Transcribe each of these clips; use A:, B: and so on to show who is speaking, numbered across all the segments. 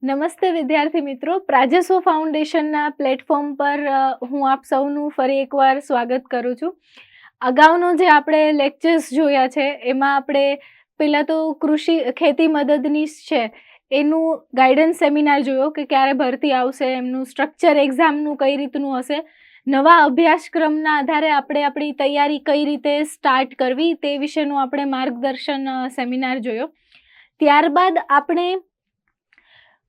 A: નમસ્તે વિદ્યાર્થી મિત્રો, પ્રાજસ્વ ફાઉન્ડેશનના પ્લેટફોર્મ પર હું આપ સૌનું ફરી એકવાર સ્વાગત કરું છું. અગાઉનો જે આપણે લેક્ચર્સ જોયા છે એમાં આપણે પહેલાં તો ખેતી મદદનીશ છે એનું ગાઈડન્સ સેમિનાર જોયો કે ક્યારે ભરતી આવશે, એમનું સ્ટ્રક્ચર એક્ઝામનું કઈ રીતનું હશે, નવા અભ્યાસક્રમના આધારે આપણે આપણી તૈયારી કઈ રીતે સ્ટાર્ટ કરવી તે વિશેનું આપણે માર્ગદર્શન સેમિનાર જોયો. ત્યારબાદ આપણે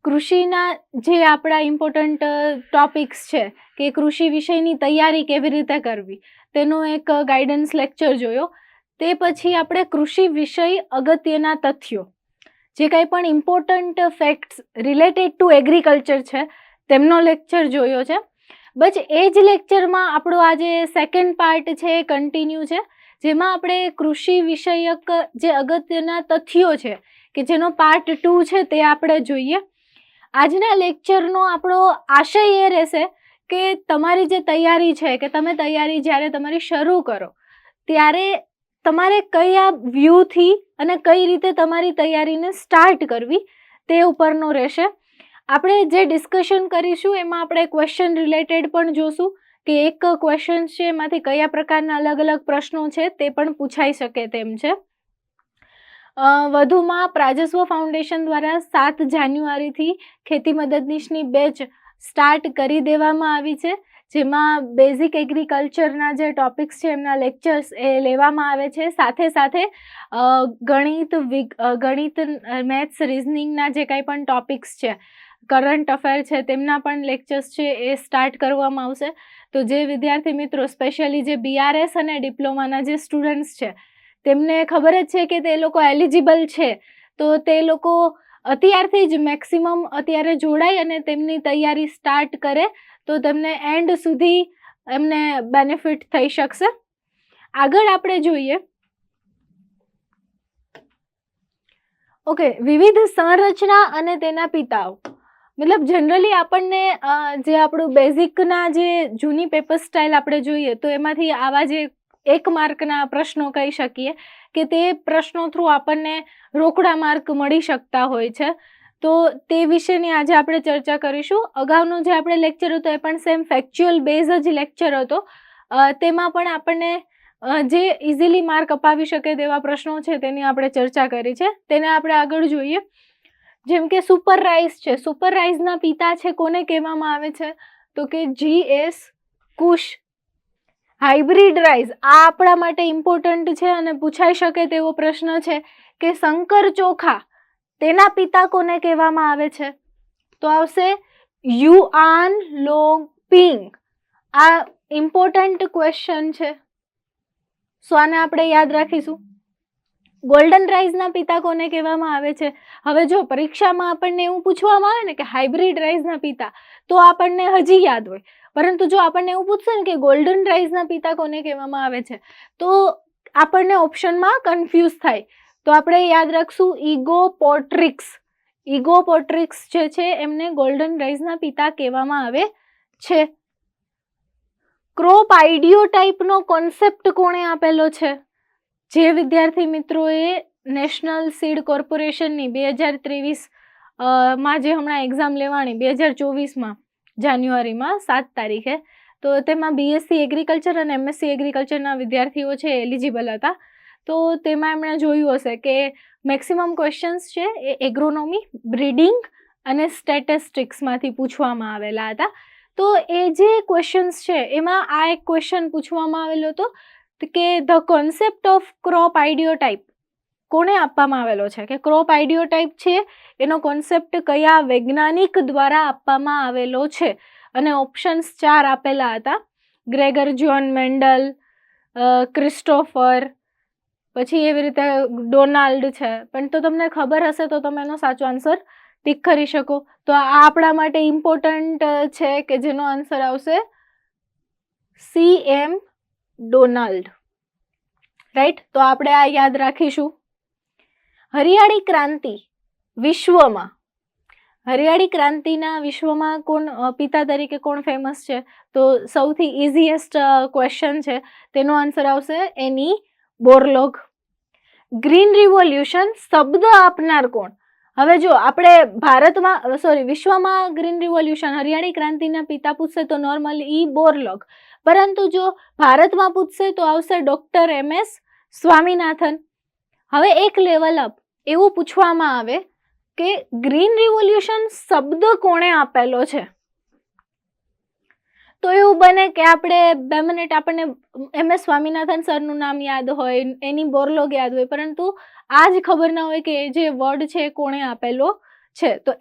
A: કૃષિના જે આપણા ઇમ્પોર્ટન્ટ ટોપિક્સ છે કે કૃષિ વિષયની તૈયારી કેવી રીતે કરવી તેનો એક ગાઈડન્સ લેક્ચર જોયો. તે પછી આપણે કૃષિ વિષય અગત્યના તથ્યો, જે કંઈ પણ important facts related to agriculture છે તેમનો લેક્ચર જોયો છે. બસ એ જ લેક્ચરમાં આપણો આજે સેકન્ડ પાર્ટ છે એ કન્ટિન્યુ છે, જેમાં આપણે કૃષિ વિષયક જે અગત્યના તથ્યો છે કે જેનો પાર્ટ 2 છે તે આપણે જોઈએ. આજના લેક્ચરનો આપણો આશય એ રહેશે કે તમારી જે તૈયારી છે કે તમે તૈયારી જ્યારે તમારી શરૂ કરો ત્યારે તમારે કયા વ્યૂથી અને કઈ રીતે તમારી તૈયારીને સ્ટાર્ટ કરવી તે ઉપરનો રહેશે. આપણે જે ડિસ્કશન કરીશું એમાં આપણે ક્વેશ્ચન રિલેટેડ પણ જોશું કે એક ક્વેશ્ચન છે એમાંથી કયા પ્રકારના અલગ અલગ પ્રશ્નો છે તે પણ પૂછાઈ શકે તેમ છે. વધુમાં પ્રાજસ્વ ફાઉન્ડેશન દ્વારા 7 જાન્યુઆરીથી ખેતી મદદનીશની બેચ સ્ટાર્ટ કરી દેવામાં આવી છે, જેમાં બેઝિક એગ્રીકલ્ચરના જે ટોપિક્સ છે એમના લેક્ચર્સ એ લેવામાં આવે છે. સાથે સાથે ગણિત, મેથ્સ, રિઝનિંગના જે કંઈ પણ ટોપિક્સ છે, કરંટ અફેર છે તેમના પણ લેક્ચર્સ છે એ સ્ટાર્ટ કરવામાં આવશે. તો જે વિદ્યાર્થી મિત્રો સ્પેશિયલી જે BRS અને ડિપ્લોમાના જે સ્ટુડન્ટ્સ છે તેમને ખબર જ છે કે તે લોકો એલિજિબલ છે, તો તે લોકો અત્યારથી જ મેક્સિમમ અત્યારે જોડાય અને તેમની તૈયારી સ્ટાર્ટ કરે તો તેમને એન્ડ સુધી એમને બેનિફિટ થઈ શકશે. આગળ આપણે જોઈએ વિવિધ સંરચના અને તેના પિતાઓ. મતલબ જનરલી આપણને જે આપણું બેઝિકના જે જૂની પેપર સ્ટાઇલ આપણે જોઈએ તો એમાંથી આવા જે 1 માર્કના પ્રશ્નો કહી શકીએ કે તે પ્રશ્નો થ્રુ આપણને રોકડા માર્ક મળી શકતા હોય છે. તો તે વિશેની આજે આપણે ચર્ચા કરીશું. અગાઉનો જે આપણે લેક્ચર હતો એ પણ સેમ ફેક્ચ્યુઅલ બેઝ જ લેક્ચર હતો. તેમાં પણ આપણને જે ઇઝીલી માર્ક અપાવી શકે તેવા પ્રશ્નો છે તેની આપણે ચર્ચા કરી છે. તેને આપણે આગળ જોઈએ. જેમ કે સુપર રાઈસ છે, સુપર રાઈસના પિતા છે કોને કહેવામાં આવે છે તો કે GS કુશ. હાઇબ્રિડ રાઈસ આ આપણા માટે ઇમ્પોર્ટન્ટ છે અને પૂછાઈ શકે તેવો પ્રશ્ન છે કે શંકર ચોખા તેના પિતા કોને કહેવામાં આવે છે તો આવશે યુઆન લોંગ પિંગ. આ ઇમ્પોર્ટન્ટ ક્વેશ્ચન છે, સો આને આપણે યાદ રાખીશું. ગોલ્ડન રાઈસના પિતા કોને કહેવામાં આવે છે? હવે જો પરીક્ષામાં આપણને એવું પૂછવામાં આવે ને કે હાઇબ્રિડ રાઈસના પિતા તો આપણને હજી યાદ હોય, પરંતુ જો આપણને એવું પૂછશે ને કે ગોલ્ડન રાઈસના પિતા કોને કહેવામાં આવે છે તો આપણને ઓપ્શનમાં કન્ફ્યુઝ થાય. તો આપણે યાદ રાખશું ઇગોપોટ્રિક્સ. ઇગોપોટ્રિક્સ જે છે એમને ગોલ્ડન રાઈસના પિતા કહેવામાં આવે છે. ક્રોપ આઇડિયોટાઇપનો કોન્સેપ્ટ કોણે આપેલો છે? જે વિદ્યાર્થી મિત્રોએ નેશનલ સીડ કોર્પોરેશનની 2023 માં જે હમણાં એક્ઝામ લેવાની 2024માં જાન્યુઆરીમાં 7 તારીખે, તો તેમાં BSc એગ્રીકલ્ચર અને MSc એગ્રીકલ્ચરના વિદ્યાર્થીઓ છે એલિજિબલ હતા. તો તેમાં એમણે જોયું હશે કે મેક્સિમમ ક્વેશ્ચન્સ છે એ એગ્રોનોમી, બ્રીડિંગ અને સ્ટેટિસ્ટિક્સમાંથી પૂછવામાં આવેલા હતા. તો એ જે ક્વેશ્ચન્સ છે એમાં આ એક ક્વેશ્ચન પૂછવામાં આવેલો હતો કે ધ કોન્સેપ્ટ ઓફ ક્રોપ આઇડિયોટાઇપ કોને આપવામાં આવેલો છે, કે ક્રોપ આઇડિયોટાઇપ છે એનો કોન્સેપ્ટ કયા વૈજ્ઞાનિક દ્વારા આપવામાં આવેલો છે. અને ઓપ્શન્સ 4 આપેલા હતા: ગ્રેગર જ્હોન મેન્ડલ, ક્રિસ્ટોફર, પછી એવી રીતે ડોનાલ્ડ છે. પણ તો તમને ખબર હશે તો તમે એનો સાચો આન્સર ટીક કરી શકો. તો આ આપણા માટે ઇમ્પોર્ટન્ટ છે કે જેનો આન્સર આવશે CM ડોનાલ્ડ. રાઈટ, તો આપણે આ યાદ રાખીશું. હરિયાળી ક્રાંતિ વિશ્વમાં, હરિયાળી ક્રાંતિના વિશ્વમાં કોણ પિતા તરીકે કોણ ફેમસ છે તો સૌથી ઇઝીએસ્ટ ક્વેશ્ચન છે, તેનો આન્સર આવશે એની બોરલોગ. ગ્રીન રિવોલ્યુશન શબ્દ આપનાર કોણ? હવે જો આપણે ભારતમાં વિશ્વમાં ગ્રીન રિવોલ્યુશન હરિયાળી ક્રાંતિના પિતા પૂછશે તો નોર્મલી બોરલોગ, પરંતુ જો ભારતમાં પૂછશે તો આવશે ડોક્ટર MS સ્વામીનાથન. હવે એક લેવલ અપ એવું પૂછવામાં આવે કે ગ્રીન રિવોલ્યુશન શબ્દ કોણે આપેલો છે, તો એવું બને કે આપણે 2 મિનિટ આપણને MS સ્વામીનાથન સરનું નામ યાદ હોય, એની બોરલોગ યાદ હોય, પરંતુ આ જ ખબર ના હોય કે જે વર્ડ છે કોણે આપેલો છે. તો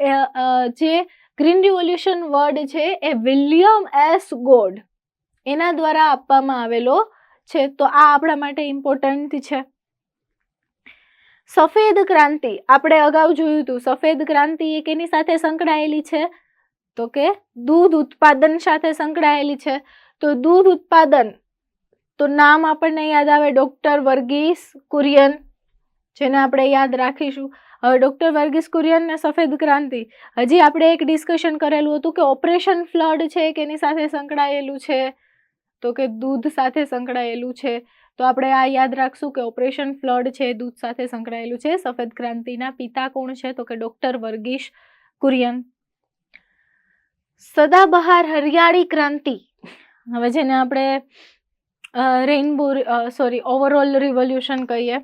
A: જે ગ્રીન રિવોલ્યુશન વર્ડ છે એ વિલિયમ S ગોડ એના દ્વારા આપવામાં આવેલો છે. તો આ આપણા માટે ઇમ્પોર્ટન્ટ છે. સફેદ ક્રાંતિ આપણે અગાઉ જોયું હતું. સફેદ ક્રાંતિ એ કેની સાથે સંકળાયેલી છે, તો કે દૂધ ઉત્પાદન સાથે સંકળાયેલી છે. તો દૂધ ઉત્પાદન, તો નામ આપણને યાદ આવે ડોક્ટર વર્ગીસ કુરિયન, જેને આપણે યાદ રાખીશું. હવે ડોક્ટર વર્ગીસ કુરિયન ને સફેદ ક્રાંતિ, હજી આપણે એક ડિસ્કશન કરેલું હતું કે ઓપરેશન ફ્લડ છે કેની સાથે સંકળાયેલું છે, તો કે દૂધ સાથે સંકળાયેલું છે. તો આપણે આ યાદ રાખશું કે ઓપરેશન ફ્લડ છે દૂધ સાથે સંકળાયેલું છે. સફેદ ક્રાંતિના પિતા કોણ છે, તો કે ડોક્ટર વર્ગીસ કુરિયન. સદાબહાર હરિયાળી ક્રાંતિ, હવે જેને આપણે ઓવરઓલ રિવોલ્યુશન કહીએ,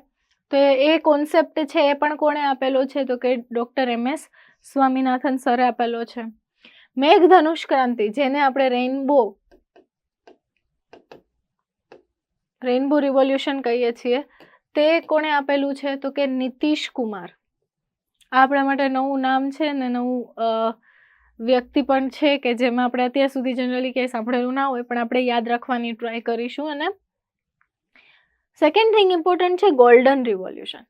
A: તો એ કોન્સેપ્ટ છે એ પણ કોણે આપેલો છે, તો કે ડોક્ટર MS સ્વામીનાથન સરે આપેલો છે. મેઘધનુષ ક્રાંતિ, જેને આપણે રેઇનબો રિવોલ્યુશન કહીએ છીએ, તે કોણે આપેલું છે, તો કે નીતિશ કુમાર. આ આપણા માટે નવું નામ છે ને નવું વ્યક્તિ પણ છે કે જેમાં આપણે અત્યાર સુધી જનરલી ક્યાંય સાંભળેલું ના હોય, પણ આપણે યાદ રાખવાની ટ્રાય કરીશું. અને સેકન્ડ થિંગ ઇમ્પોર્ટન્ટ છે ગોલ્ડન રિવોલ્યુશન.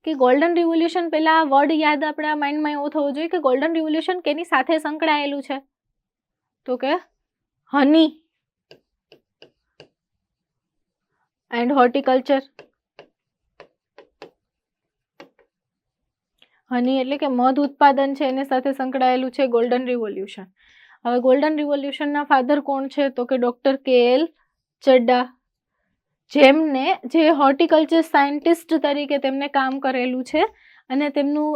A: કે ગોલ્ડન રિવોલ્યુશન પહેલા આ વર્ડ યાદ આપણા માઇન્ડમાં એવો થવો જોઈએ કે ગોલ્ડન રિવોલ્યુશન કેની સાથે સંકળાયેલું છે, તો કે હની એન્ડ હોર્ટિકલ્ચર. હની એટલે કે મધ ઉત્પાદન છે એની સાથે સંકળાયેલું છે ગોલ્ડન રિવોલ્યુશન. હવે ગોલ્ડન રિવોલ્યુશનના ફાધર કોણ છે, તો કે ડોક્ટર KL ચડ્ડા, જેમને જે હોર્ટિકલ્ચર સાયન્ટિસ્ટ તરીકે તેમને કામ કરેલું છે અને તેમનું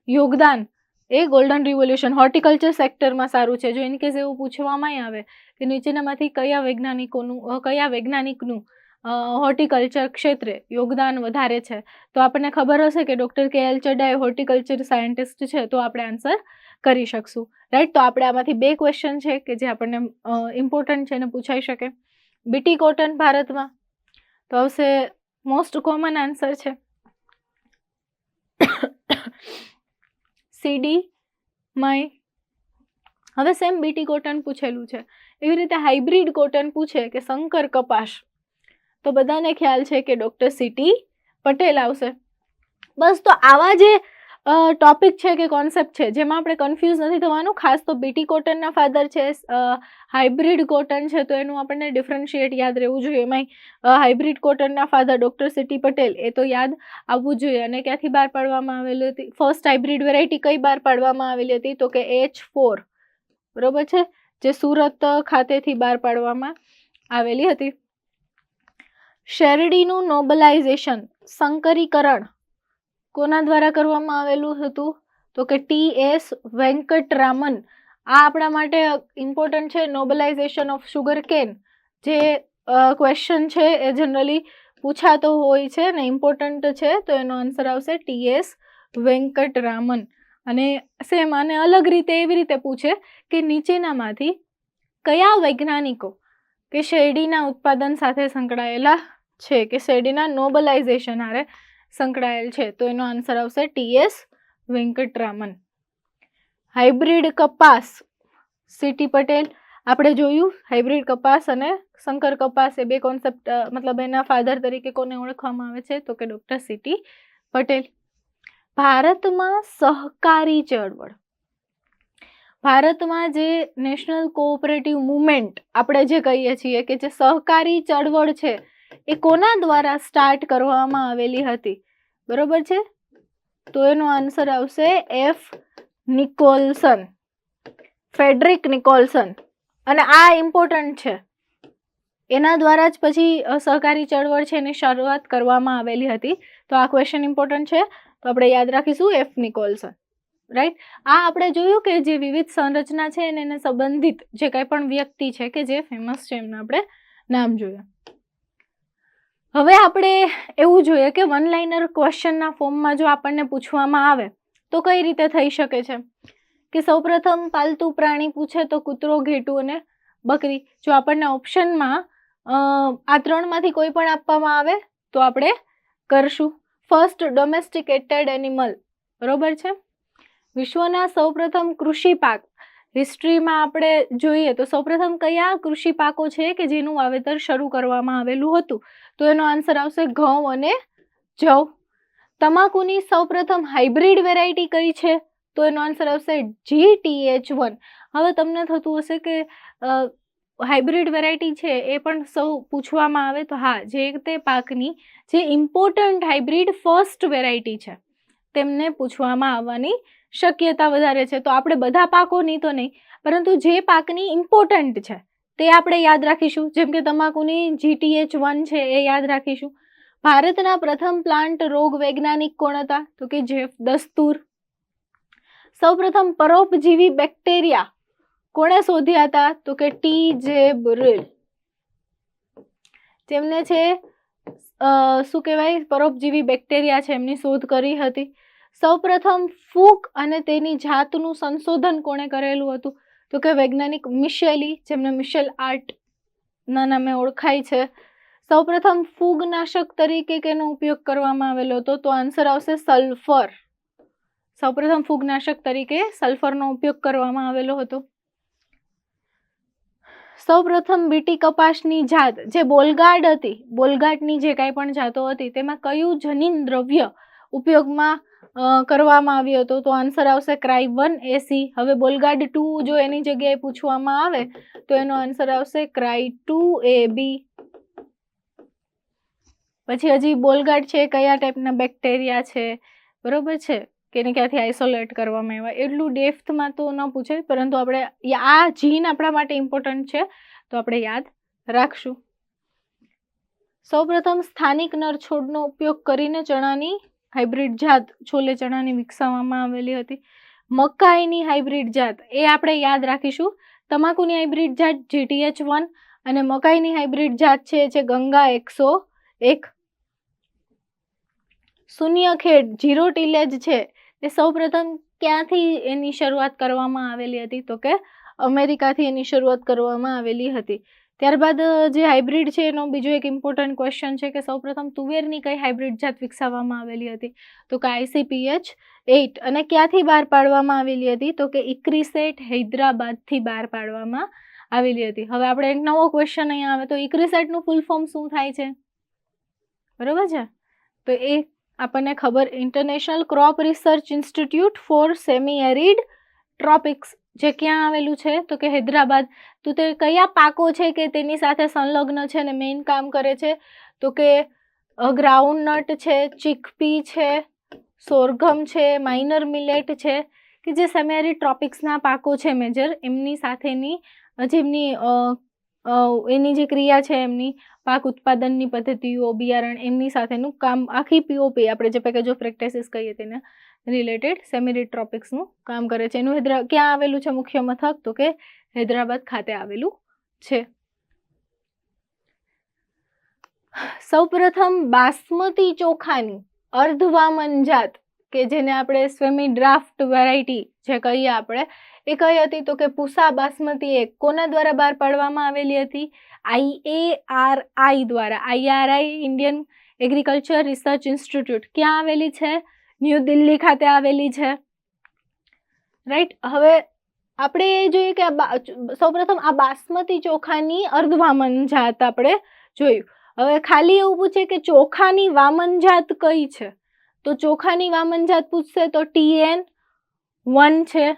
A: યોગદાન એ ગોલ્ડન રિવોલ્યુશન હોર્ટિકલ્ચર સેક્ટરમાં સારું છે. જો ઇન કેસ એવું પૂછવામાં આવે કે નીચેનામાંથી કયા વૈજ્ઞાનિકનું હોર્ટિકલ્ચર ક્ષેત્રે યોગદાન વધારે છે, તો આપણને ખબર હશે કે ડોક્ટર KL ચડ્ડા એ હોર્ટિકલ્ચર સાયન્ટિસ્ટ છે, તો આપણે આન્સર કરી શકશું. રાઈટ. તો આપણે આમાંથી 2 ક્વેશ્ચન છે કે જે આપણને ઇમ્પોર્ટન્ટ છે અને પૂછાઈ શકે. BT કોટન ભારતમાં, તો આવશે મોસ્ટ કોમન આન્સર છે CD માય. હવે સેમ BT કોટન પૂછેલું છે, એવી રીતે હાઇબ્રિડ કોટન પૂછે કે શંકર કપાસ, તો બધાને ખ્યાલ છે કે ડોક્ટર CT પટેલ આવશે. બસ. તો આવા જે ટોપિક છે કે કોન્સેપ્ટ છે જેમાં આપણે કન્ફ્યુઝ નથી થવાનું. ખાસ તો BT કોટનના ફાધર છે, હાઇબ્રિડ કોટન છે, તો એનું આપણને ડિફરન્શિએટ યાદ રહેવું જોઈએ. એમાં હાઇબ્રિડ કોટનના ફાધર ડોક્ટર CT પટેલ એ તો યાદ આવવું જોઈએ. અને ક્યાંથી બહાર પાડવામાં આવેલી હતી, ફર્સ્ટ હાઇબ્રિડ વેરાયટી કઈ બહાર પાડવામાં આવેલી હતી, તો કે H4, બરોબર છે, જે સુરત ખાતેથી બહાર પાડવામાં આવેલી હતી. શેરડીનું નોબલાઇઝેશન, સંકરીકરણ કોના દ્વારા કરવામાં આવેલું હતું, તો કે TS વેંકટરામન. આ આપણા માટે ઇમ્પોર્ટન્ટ છે. નોબલાઇઝેશન ઓફ શુગર કેન જે ક્વેશ્ચન છે એ જનરલી પૂછાતો હોય છે ને ઇમ્પોર્ટન્ટ છે, તો એનો આન્સર આવશે TS વેંકટરામન. અને સેમ આને અલગ રીતે એવી રીતે પૂછે કે નીચેનામાંથી કયા વૈજ્ઞાનિકો કે શેરડીના ઉત્પાદન સાથે સંકળાયેલા છે, કે શેરડીના નોબલાઇઝેશન હારે સંકળાયેલ છે, તો એનો આન્સર આવશે TS વેંકટરામન. હાઇબ્રિડ કપાસ, CT પટેલ. આપણે જોયું હાઇબ્રિડ કપાસ અને શંકર કપાસ એ 2 કોન્સેપ્ટ, મતલબ એના ફાધર તરીકે કોને ઓળખવામાં આવે છે, તો કે ડોક્ટર CT પટેલ. ભારતમાં સહકારી ચળવળ, ભારતમાં જે નેશનલ કોઓપરેટિવ મુવમેન્ટ આપણે જે કહીએ છીએ કે જે સહકારી ચળવળ છે એ કોના દ્વારા સ્ટાર્ટ કરવામાં આવેલી હતી, બરોબર છે, તો એનો આન્સર આવશે F નિકોલસન, ફેડરિક નિકોલસન. અને આ ઇમ્પોર્ટન્ટ છે, એના દ્વારા જ પછી સહકારી ચળવળ છે એની શરૂઆત કરવામાં આવેલી હતી. તો આ ક્વેશ્ચન ઇમ્પોર્ટન્ટ છે. તો આપણે યાદ રાખીશું એફ નિકોલ્સન, રાઈટ. આ આપણે જોયું કે જે વિવિધ સંરચના છે એને સંબંધિત જે કંઈ પણ વ્યક્તિ છે કે જે ફેમસ છે એમના આપણે નામ જોયા. હવે આપણે એવું જોઈએ કે વન લાઇનર ક્વેશ્ચનના ફોર્મમાં જો આપણને પૂછવામાં આવે તો કઈ રીતે થઈ શકે છે કે સૌપ્રથમ પાલતુ પ્રાણી પૂછે તો કૂતરો, ઘેટું અને બકરી. જો આપણને ઓપ્શનમાં આ ત્રણમાંથી કોઈ પણ આપવામાં આવે તો આપણે કરશું. ફર્સ્ટ ડોમેસ્ટિકેટેડ એનિમલ, બરોબર છે. વિશ્વના સૌપ્રથમ કૃષિ પાક, હિસ્ટ્રીમાં આપણે જોઈએ તો સૌપ્રથમ કયા કૃષિ પાકો છે કે જેનું વાવેતર શરૂ કરવામાં આવેલું હતું, તો એનો આન્સર આવશે ઘઉં અને જવ. તમાકુની સૌપ્રથમ હાઇબ્રિડ વેરાયટી કઈ છે, તો એનો આન્સર આવશે GTH1. હવે તમને થતું હશે કે હાઇબ્રિડ વેરાયટી છે એ પણ સૌ પૂછવામાં આવે તો હા, જે તે પાકની જે ઇમ્પોર્ટન્ટ હાઇબ્રિડ ફર્સ્ટ વેરાયટી છે તેમને પૂછવામાં આવવાની શક્યતા વધારે છે. તો આપણે બધા પાકોની તો નહીં, પરંતુ જે પાકની ઇમ્પોર્ટન્ટ છે તે આપણે યાદ રાખીશું. જેમ કે તમાકુની GTH1 છે એ યાદ રાખીશું. ભારતના પ્રથમ પ્લાન્ટ રોગ વૈજ્ઞાનિક કોણ હતા, તો કે જેફ દસ્તુર. સૌપ્રથમ પરોપજીવી બેક્ટેરિયા કોણે શોધ્યા હતા, તો કે TJ બુરેલ. તેમને છે શું કહેવાય, પરોપજીવી બેક્ટેરિયા છે એમની શોધ કરી હતી. સૌપ્રથમ ફૂગ અને તેની જાતનું સંશોધન કોણે કરેલું હતું, તો કે વૈજ્ઞાનિક મિશેલી, જેમને મિશેલ આર્ટ ના નામે ઓળખાય છે. સૌપ્રથમ ફૂગનાશક તરીકે કેનો ઉપયોગ કરવામાં આવેલો હતો, તો આન્સર આવશે સલ્ફર. સૌપ્રથમ ફૂગનાશક તરીકે સલ્ફરનો ઉપયોગ કરવામાં આવેલો હતો. સૌપ્રથમ બીટી કપાસની જાત જે બોલગાર્ડ હતી, બોલગાર્ડની જે કાંઈ પણ જાતો હતી તેમાં કયું જનીન દ્રવ્ય ઉપયોગમાં કરવામાં આવ્યો હતો, તો આન્સર આવશે ક્રાઈ1AC. હવે બોલગાર્ડ 2 જો એની જગ્યાએ પૂછવામાં આવે તો એનો આન્સર આવશે ક્રાઈ2AB. પછી હજી બોલગાર્ડ છે કયા ટાઈપના બેક્ટેરિયા છે, બરોબર છે, કે એને ક્યાંથી આઇસોલેટ કરવામાં આવ્યા, એટલું ડેપ્થમાં તો ન પૂછે, પરંતુ આપણે આ જીન આપણા માટે ઇમ્પોર્ટન્ટ છે તો આપણે યાદ રાખશું. સૌપ્રથમ સ્થાનિક નર છોડનો ઉપયોગ કરીને ચણાની હાઇબ્રિડ જાત છોલે ચણાની વિકસાવવામાં આવેલી હતી. મકાઈની હાઇબ્રિડ જાત એ આપણે યાદ રાખીશું. તમાકુની હાઇબ્રિડ જાત GTH1 અને મકાઈની હાઇબ્રિડ જાત છે ગંગા 101. શૂન્યખેડ ઝીરો ટીલેજ છે એ સૌપ્રથમ ક્યાંથી એની શરૂઆત કરવામાં આવેલી હતી, તો કે અમેરિકાથી એની શરૂઆત કરવામાં આવેલી હતી. ત્યારબાદ જે હાઇબ્રિડ છે એનો બીજો એક ઇમ્પોર્ટન્ટ ક્વેશ્ચન છે કે સૌપ્રથમ તુવેરની કઈ હાઇબ્રિડ જાત વિકસાવવામાં આવેલી હતી, તો કે ICPH8. અને ક્યાંથી બહાર પાડવામાં આવેલી હતી, તો કે ઇક્રિસેટ હૈદરાબાદથી બહાર પાડવામાં આવેલી હતી. હવે આપણે એક નવો ક્વેશ્ચન અહીંયા આવે તો ઇક્રિસેટનું ફૂલ ફોર્મ શું થાય છે, બરોબર છે, તો એ આપણને ખબર, international crop research institute for semi arid tropics, જે ક્યાં આવેલું છે, તો કે હૈદરાબાદ. તો તે કયા પાકો છે કે તેની સાથે સંલગ્ન છે અને મેઇન કામ કરે છે, તો કે ગ્રાઉન્ડનટ છે, ચીકપી છે, સોરગમ છે, માઇનર મિલેટ છે, કે જે સેમી એરિડ ટ્રોપિક્સના પાકો છે મેજર, એમની સાથેની જેમની એની જે ક્રિયા છે એમની પાક ઉત્પાદનની પદ્ધતિઓ, બિયારણ, એમની સાથેનું કામ, આખી POP આપણે જે પેકેજ ઓફ પ્રેક્ટિસિસ કહીએ તેને રિલેટેડ સેમી એરિડ ટ્રોપિક્સનું કામ કરે છે. એનું ક્યાં આવેલું છે મુખ્ય મથક, તો કે હૈદરાબાદ ખાતે આવેલું છે. સૌપ્રથમ બાસમતી ચોખાની અર્ધવામન જાત કે જેને આપણે સેમી ડ્રાફ્ટ વેરાયટી જે કહીએ આપણે, એ કઈ હતી, તો કે પૂસા બાસમતી 1 કોના દ્વારા બહાર પાડવામાં આવેલી હતી, IARI દ્વારા. IRI Indian agriculture research institute ક્યાં આવેલી છે, ન્યૂ દિલ્હી ખાતે આવેલી છે, રાઈટ. હવે આપણે એ જોઈએ કે સૌપ્રથમ આ બાસમતી ચોખાની અર્ધવામન જાત આપણે જોયું. હવે ખાલી એવું પૂછે કે ચોખાની વામન જાત કઈ છે, તો ચોખાની વામન જાત પૂછશે તો TN1 છે.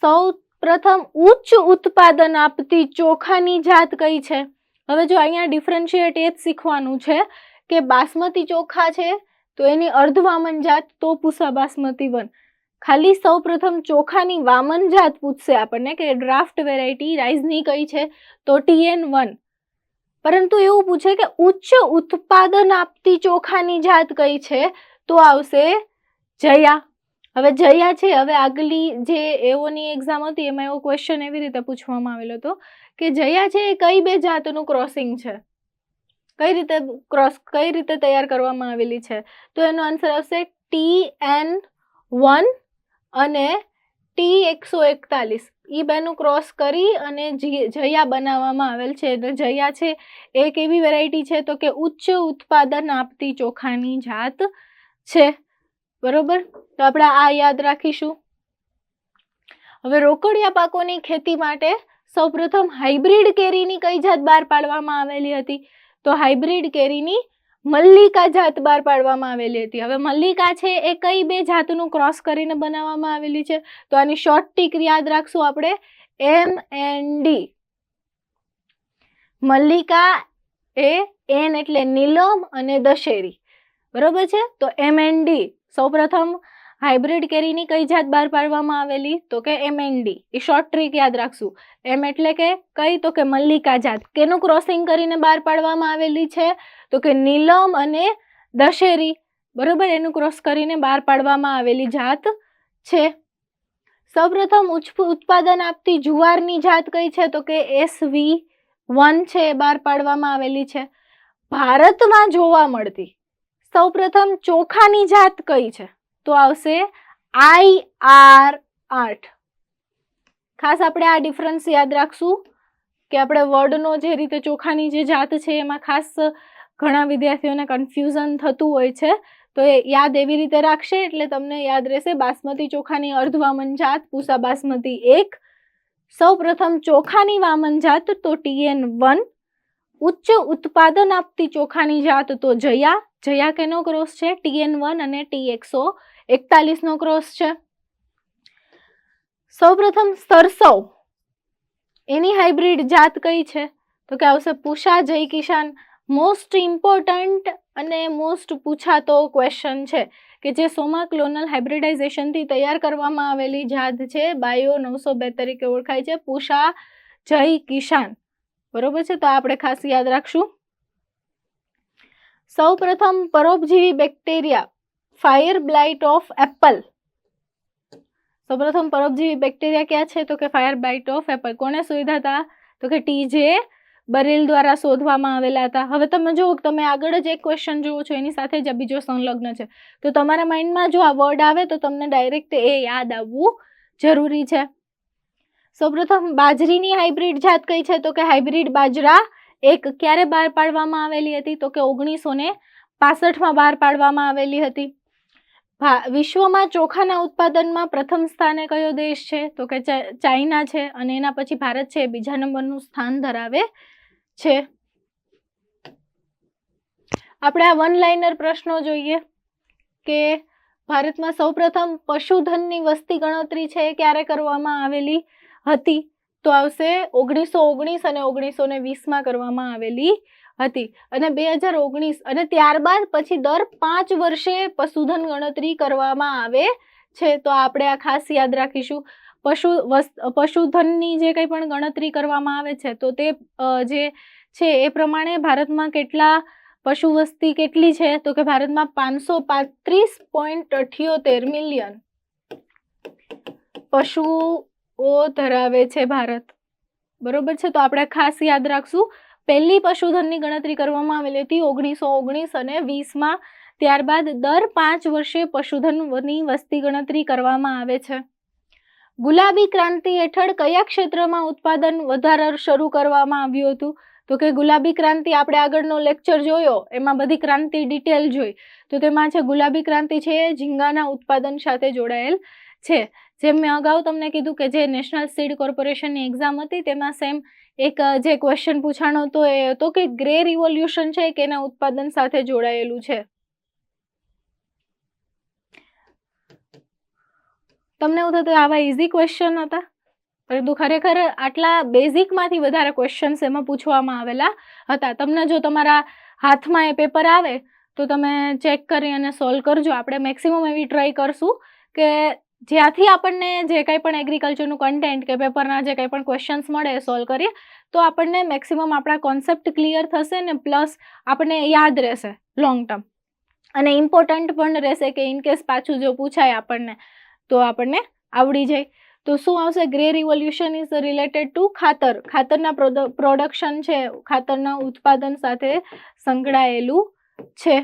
A: સૌ પ્રથમ ઉચ્ચ ઉત્પાદન આપતી ચોખાની જાત કઈ છે. હવે જો અહીંયા ડિફરન્શિએટ એ જ શીખવાનું છે કે બાસમતી ચોખા છે તો એની અર્ધવામન જાત તો પૂસા બાસમતી 1. ખાલી સૌ પ્રથમ ચોખાની વામન જાત પૂછશે આપણને કે ડ્રાફ્ટ વેરાયટી રાઈઝની કઈ છે, તો TN1. પરંતુ એવું પૂછે કે ઉચ્ચ ઉત્પાદન આપતી ચોખાની જાત કઈ છે, તો આવશે જયા. હવે જયા છે, હવે આગલી જે એઓની એક્ઝામ હતી એમાં એવો ક્વેશ્ચન એવી રીતે પૂછવામાં આવેલો હતો કે જયા છે એ કઈ બે જાતનું ક્રોસિંગ છે, કઈ રીતે તૈયાર કરવામાં આવેલી છે? તો એનો આન્સર આવશે TN1 અને T141. એ બેનું ક્રોસ કરી અને જયા બનાવવામાં આવેલ છે. એટલે જયા છે એક એવી વેરાયટી છે તો કે ઉચ્ચ ઉત્પાદન આપતી ચોખાની જાત છે. બરોબર, તો આપણે આ યાદ રાખીશું. હવે રોકડિયા પાકોની ખેતી માટે સૌપ્રથમ હાઇબ્રિડ કેરીની કઈ જાત બહાર પાડવામાં આવેલી હતી? તો હાઇબ્રિડ કેરીની મલ્લિકા જાત બહાર પાડવામાં આવેલી હતી. હવે મલ્લિકા છે એ કઈ બે જાતનું ક્રોસ કરીને બનાવવામાં આવેલી છે? તો આની શોર્ટ ટીક યાદ રાખશું આપણે, MND. મલ્લિકા એ એન એટલે નીલમ અને દશેરી, બરોબર છે. તો MND સૌપ્રથમ હાઇબ્રિડ કેરીની કઈ જાત બહાર પાડવામાં આવેલી? તો કે MND. એ શોર્ટ ટ્રીક યાદ રાખશું. એમ એટલે કે કઈ? તો કે મલ્લિકા જાત. કેનું ક્રોસિંગ કરીને બહાર પાડવામાં આવેલી છે? તો કે નીલમ અને દશેરી, બરોબર, એનું ક્રોસ કરીને બહાર પાડવામાં આવેલી જાત છે. સૌપ્રથમ ઉચ્ચ ઉત્પાદન આપતી જુવારની જાત કઈ છે? તો કે SV1 છે, બહાર પાડવામાં આવેલી છે. ભારતમાં જોવા મળતી સૌપ્રથમ ચોખાની જાત કઈ છે? તો આવશે IR8. ખાસ આપણે આ ડિફરન્સ યાદ રાખશું કે આપણે વર્ડનો જે રીતે ચોખાની જે જાત છે એમાં ખાસ ઘણા વિદ્યાર્થીઓને કન્ફ્યુઝન થતું હોય છે, તો એ યાદ એવી રીતે રાખશે એટલે તમને યાદ રહેશે. બાસમતી ચોખાની અર્ધવામન જાત પૂસા બાસમતી 1. સૌપ્રથમ ચોખાની વામન જાત તો TN1. ઉચ્ચ ઉત્પાદન આપતી ચોખાની જાત તો જયા. જયા કેનો ક્રોસ છે? TN1 અને T141 નો ક્રોસ છે. સૌપ્રથમ સરસવ એની હાઇબ્રિડ જાત કઈ છે? તો કે આવશે પૂષા જય કિસાન. મોસ્ટ ઇમ્પોર્ટન્ટ અને મોસ્ટ પૂછાતો ક્વેશ્ચન છે કે જે સોમા ક્લોનલ હાઇબ્રિડાઇઝેશનથી તૈયાર કરવામાં આવેલી જાત છે, બાયો 902 તરીકે ઓળખાય છે, પૂષા જય કિસાન, બરોબર છે. તો આપણે ખાસ યાદ રાખશું. સૌપ્રથમ પરોપજીવી bacteria fire blight of Apple. સૌપ્રથમ પરોપજીવી બેક્ટેરિયા ક્યાં છે? તો કે ફાયર બ્લાઇટ ઓફ એપલ. કોને શોધ્યા હતા? તો કે TJ બરેલ દ્વારા શોધવામાં આવેલા હતા. હવે તમે જુઓ, તમે આગળ જ એક ક્વેશ્ચન જુઓ છો એની સાથે જ બીજો સંલગ્ન છે, તો તમારા માઇન્ડમાં જો આ વર્ડ આવે તો તમને ડાયરેક્ટ એ યાદ આવવું જરૂરી છે. સૌપ્રથમ બાજરીની હાઇબ્રિડ જાત કઈ છે? તો કે હાઇબ્રિડ બાજરા 1. ક્યારે બહાર પાડવામાં આવેલી હતી? તો કે 1965 બહાર પાડવામાં આવેલી હતી. વિશ્વમાં ચોખાના ઉત્પાદનમાં પ્રથમ સ્થાને કયો દેશ છે? તો કે ચાઇના છે, અને એના પછી ભારત છે એ બીજા નંબરનું સ્થાન ધરાવે છે. આપણે આ વન લાઇનર પ્રશ્નો જોઈએ કે ભારતમાં સૌપ્રથમ પશુધનની વસ્તી ગણતરી છે એ ક્યારે કરવામાં આવેલી હતી? તો આવશે 1919 અને 1920 કરવામાં આવેલી હતી. અને 2019 અને ત્યારબાદ પછી દર 5 વર્ષે પશુધન ગણતરી કરવામાં આવે છે. તો આપણે આ ખાસ યાદ રાખીશું. પશુધનની જે કંઈ પણ ગણતરી કરવામાં આવે છે તો તે જે છે એ પ્રમાણે ભારતમાં કેટલા પશુ વસ્તી કેટલી છે? તો કે ભારતમાં 535.78 મિલિયન પશુઓ ધરાવે છે ભારત, બરોબર છે. તો આપણે ખાસ યાદ રાખશું. પહેલી પશુધનની ગણતરી કરવામાં આવેલી હતી 1919 અને 20માં. ત્યારબાદ દર 5 વર્ષે પશુધનની વસ્તી ગણતરી કરવામાં આવે છે. ગુલાબી ક્રાંતિ હેઠળ કયા ક્ષેત્રમાં ઉત્પાદન વધારા શરૂ કરવામાં આવ્યું હતું? તો કે ગુલાબી ક્રાંતિ આપણે આગળનો લેક્ચર જોયો એમાં બધી ક્રાંતિ ડિટેલ જોઈ, તો તેમાં છે ગુલાબી ક્રાંતિ છે એ ઝીંગાના ઉત્પાદન સાથે જોડાયેલ છે. જેમ મેં અગાઉ તમને કીધું કે જે નેશનલ સીડ કોર્પોરેશનની એક્ઝામ હતી તેમાં સેમ એક જે ક્વેશ્ચન પૂછાણો હતો એ હતો કે ગ્રે રિવોલ્યુશન છે કે એના ઉત્પાદન સાથે જોડાયેલું છે. તમને એવું થતું આવા ઇઝી ક્વેશ્ચન હતા, પરંતુ ખરેખર આટલા બેઝિકમાંથી વધારે ક્વેશ્ચન્સ એમાં પૂછવામાં આવેલા હતા. તમને જો તમારા હાથમાં એ પેપર આવે તો તમે ચેક કરી અને સોલ્વ કરજો. આપણે મેક્સિમમ એવી ટ્રાય કરશું કે જ્યાંથી આપણને જે કંઈ પણ એગ્રીકલ્ચરનું કન્ટેન્ટ કે પેપરના જે કંઈ પણ ક્વેશ્ચન્સ મળે એ સોલ્વ કરીએ તો આપણને મેક્સિમમ આપણા કોન્સેપ્ટ ક્લિયર થશે ને પ્લસ આપણને યાદ રહેશે લોંગ ટર્મ. અને ઇમ્પોર્ટન્ટ પણ રહેશે કે ઇનકેસ પાછું જો પૂછાય આપણને તો આપણને આવડી જાય. તો શું આવશે? Grey revolution is related to ખાતર. ખાતરના પ્રોડક્શન છે, ખાતરના ઉત્પાદન સાથે સંકળાયેલું છે.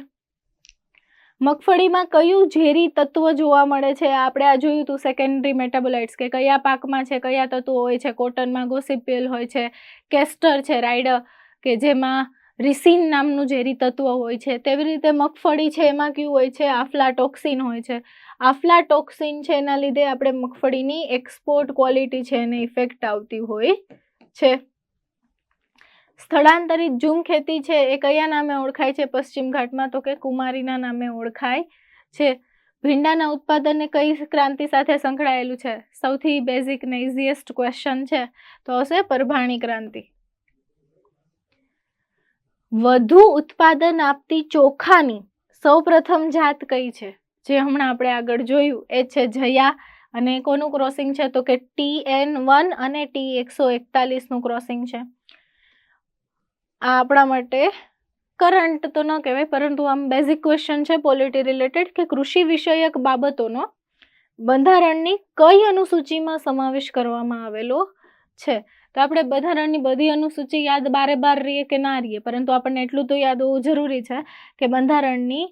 A: મગફળીમાં કયું ઝેરી તત્વ જોવા મળે છે? આપણે આ જોયું હતું સેકન્ડરી મેટાબોલાઇટ્સ, કે કયા પાકમાં છે, કયા તત્વો હોય છે. કોટનમાં ગોસિપિયલ હોય છે, કેસ્ટર છે, રાઈડર કે જેમાં રિસિન નામનું ઝેરી તત્વ હોય છે. તેવી રીતે મગફળી છે એમાં કયું હોય છે? આફ્લાટોક્સિન હોય છે. આફ્લાટોક્સિન છે એના લીધે આપણે મગફળીની એક્સપોર્ટ ક્વોલિટી છે એને ઇફેક્ટ આવતી હોય છે. સ્થળાંતરિત ઝૂમ ખેતી છે એ કયા નામે ઓળખાય છે પશ્ચિમ ઘાટમાં? તો કે કુમારીના નામે ઓળખાય છે. ભીંડાના ઉત્પાદનને કઈ ક્રાંતિ સાથે સંકળાયેલું છે? સૌથી બેઝિક ને ઇઝીએસ્ટ ક્વેશ્ચન છે તો હશે પરભાણી ક્રાંતિ. વધુ ઉત્પાદન આપતી ચોખાની સૌપ્રથમ જાત કઈ છે? જે હમણાં આપણે આગળ જોયું એ છે જયા. અને કોનું ક્રોસિંગ છે? તો કે TN1 અને T141 નું ક્રોસિંગ છે. આ આપણા માટે કરંટ તો ન કહેવાય પરંતુ આમ બેઝિક ક્વેશ્ચન છે પોલિટી રિલેટેડ, કે કૃષિ વિષયક બાબતોનો બંધારણની કઈ અનુસૂચિમાં સમાવેશ કરવામાં આવેલો છે? તો આપણે બંધારણની બધી અનુસૂચિ યાદ બારે રહીએ કે ના રહીએ, પરંતુ આપણને એટલું તો યાદ હોવું જરૂરી છે કે બંધારણની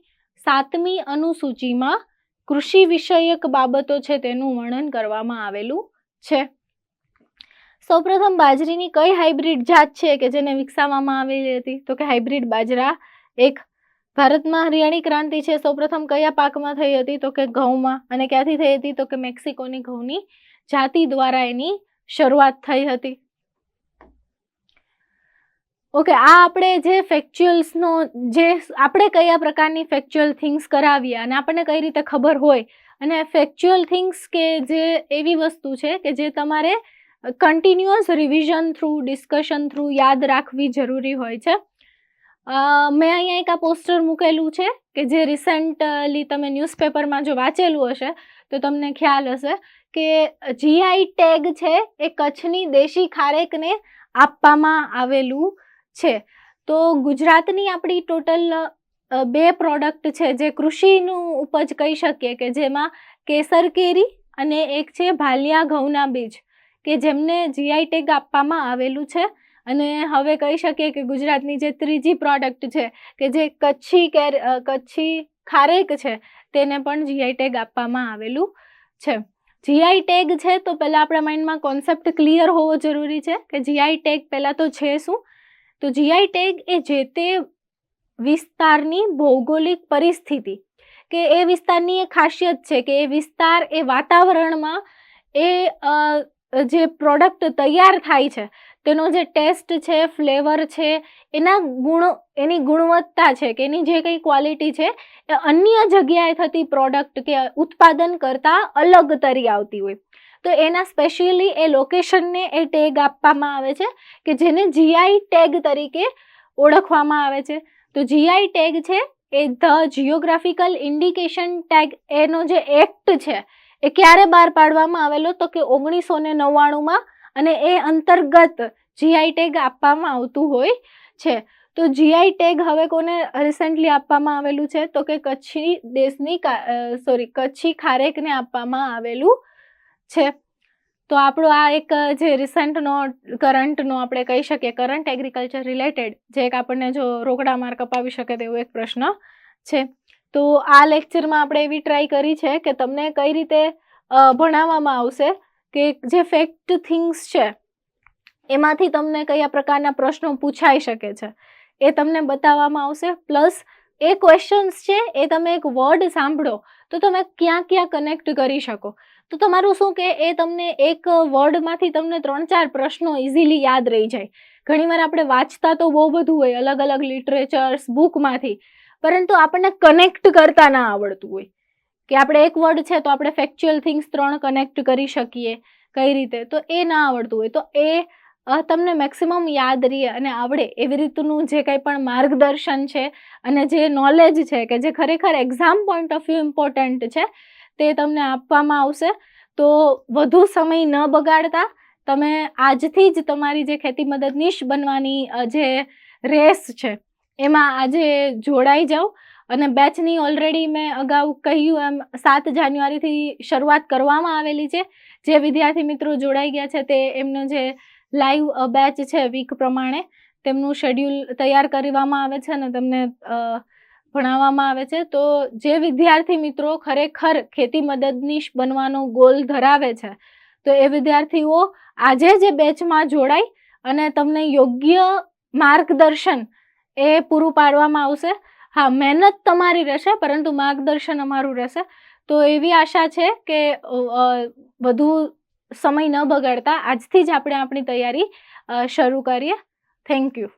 A: 7મી અનુસૂચિમાં કૃષિ વિષયક બાબતો છે તેનું વર્ણન કરવામાં આવેલું છે. સૌપ્રથમ બાજરીની કઈ હાઇબ્રિડ જાત છે કે જેને વિકસાવવામાં આવેલી હતી? તો કે હાઇબ્રિડ બાજરા 1. ભારતમાં હરિયાળી ક્રાંતિ છે સૌપ્રથમ કયા પાકમાં થઈ હતી? તો કે ઘઉંમાં. અને ક્યાંથી થઈ હતી? તો કે મેક્સિકોની ઘઉંની જાતિ દ્વારા એની શરૂઆત થઈ હતી. ઓકે, આ આપણે જે ફેક્ચ્યુઅલ્સનો જે આપણે કયા પ્રકારની ફેક્ચ્યુઅલ થિંગ્સ કરાવીએ અને આપણને કઈ રીતે ખબર હોય, અને ફેક્ચ્યુઅલ થિંગ્સ કે જે એવી વસ્તુ છે કે જે તમારે continuous revision through, discussion through યાદ રાખવી જરૂરી હોય છે. મેં અહીંયા એક આ પોસ્ટર મૂકેલું છે કે જે રિસેન્ટલી તમે ન્યૂઝપેપરમાં જો વાંચેલું હશે તો તમને ખ્યાલ હશે કે GI ટેગ છે એ કચ્છની દેશી ખારેકને આપવામાં આવેલું છે. તો ગુજરાતની આપણી ટોટલ 2 પ્રોડક્ટ છે જે કૃષિનું ઉપજ કહી શકીએ, કે જેમાં કેસર કેરી અને એક છે ભાલિયા ઘઉંના બીજ, કે જેમને GI ટેગ આપવામાં આવેલું છે. અને હવે કહી શકીએ કે ગુજરાતની જે 3જી પ્રોડક્ટ છે કે જે કચ્છી ખારેક છે તેને પણ GI ટેગ આપવામાં આવેલું છે. GI ટેગ છે તો પહેલા આપણા માઇન્ડમાં કોન્સેપ્ટ ક્લિયર હોવો જરૂરી છે કે GI ટેગ પહેલા તો છે શું? તો GI ટેગ એ જે તે વિસ્તારની ભૌગોલિક પરિસ્થિતિ, કે એ વિસ્તારની એક ખાસિયત છે કે એ વિસ્તાર, એ વાતાવરણમાં એ જે પ્રોડક્ટ તૈયાર થાય છે તેનો જે ટેસ્ટ છે, ફ્લેવર છે, એના ગુણો, એની ગુણવત્તા છે કે એની જે કંઈ ક્વોલિટી છે એ અન્ય જગ્યાએ થતી પ્રોડક્ટ કે ઉત્પાદન કરતાં અલગ તરી આવતી હોય. તો એના સ્પેશિયલી એ લોકેશનને એ ટેગ આપવામાં આવે છે કે જેને GI ટેગ તરીકે ઓળખવામાં આવે છે. તો GI ટેગ છે એ ધ જિયોગ્રાફિકલ ઇન્ડિકેશન ટેગ, એનો જે એક્ટ છે એ ક્યારે બહાર પાડવામાં આવેલો? તો કે 1999માં, અને એ અંતર્ગત GI ટેગ આપવામાં આવતું હોય છે. તો GI ટેગ હવે કોને રિસેન્ટલી આપવામાં આવેલું છે? તો કે કચ્છી ખારેકને આપવામાં આવેલું છે. તો આપણો આ એક જે રિસેન્ટનો કરંટનો આપણે કહી શકીએ કરંટ એગ્રીકલ્ચર રિલેટેડ, જે એક આપણને જો રોકડા માર્ક અપાવી શકે તેવો એક પ્રશ્ન છે. તો આ લેક્ચરમાં આપણે એવી ટ્રાય કરી છે કે તમને કઈ રીતે ભણાવવામાં આવશે કે જે ફેક્ટ થિંગ્સ છે એમાંથી તમને કયા પ્રકારના પ્રશ્નો પૂછાઈ શકે છે એ તમને બતાવવામાં આવશે. પ્લસ એ ક્વેશ્ચન્સ છે એ તમે એક વર્ડ સાંભળો તો તમે ક્યાં ક્યાં કનેક્ટ કરી શકો. તો તમારું શું કે એ તમને એક વર્ડમાંથી તમને 3-4 પ્રશ્નો ઇઝીલી યાદ રહી જાય. ઘણીવાર આપણે વાંચતા તો બહુ બધું હોય અલગ અલગ લિટરેચર્સ બુકમાંથી, પરંતુ આપણને કનેક્ટ કરતા ના આવડતું હોય કે આપણે એક વર્ડ છે તો આપણે ફેક્ચ્યુઅલ થિંગ્સ 3 કનેક્ટ કરી શકીએ કઈ રીતે, તો એ ના આવડતું હોય તો એ તમને મેક્સિમમ યાદ રહે અને આવડે એવી રીતનું જે કંઈ પણ માર્ગદર્શન છે અને જે નોલેજ છે કે જે ખરેખર exam point of view important છે તે તમને આપવામાં આવશે. તો વધુ સમય ન બગાડતા તમે આજથી જ તમારી જે ખેતી મદદનીશ બનવાની જે રેસ છે એમાં આજે જોડાઈ જાઓ અને બેચની ઓલરેડી મેં અગાઉ કહ્યું એમ 7 જાન્યુઆરીથી શરૂઆત કરવામાં આવેલી છે. જે વિદ્યાર્થી મિત્રો જોડાઈ ગયા છે તે એમનો જે લાઈવ બેચ છે વીક પ્રમાણે તેમનું શેડ્યુલ તૈયાર કરવામાં આવે છે અને તમને ભણાવવામાં આવે છે. તો જે વિદ્યાર્થી મિત્રો ખરેખર ખેતી મદદનીશ બનવાનો ગોલ ધરાવે છે તો એ વિદ્યાર્થીઓ આજે જે બેચમાં જોડાઈ અને તમને યોગ્ય માર્ગદર્શન એ પૂરું પાડવામાં આવશે. હા, મહેનત તમારી રહેશે પરંતુ માર્ગદર્શન અમારું રહેશે. તો એવી આશા છે કે વધુ સમય ન બગાડતા આજથી જ આપણે આપણી તૈયારી શરૂ કરીએ. Thank you.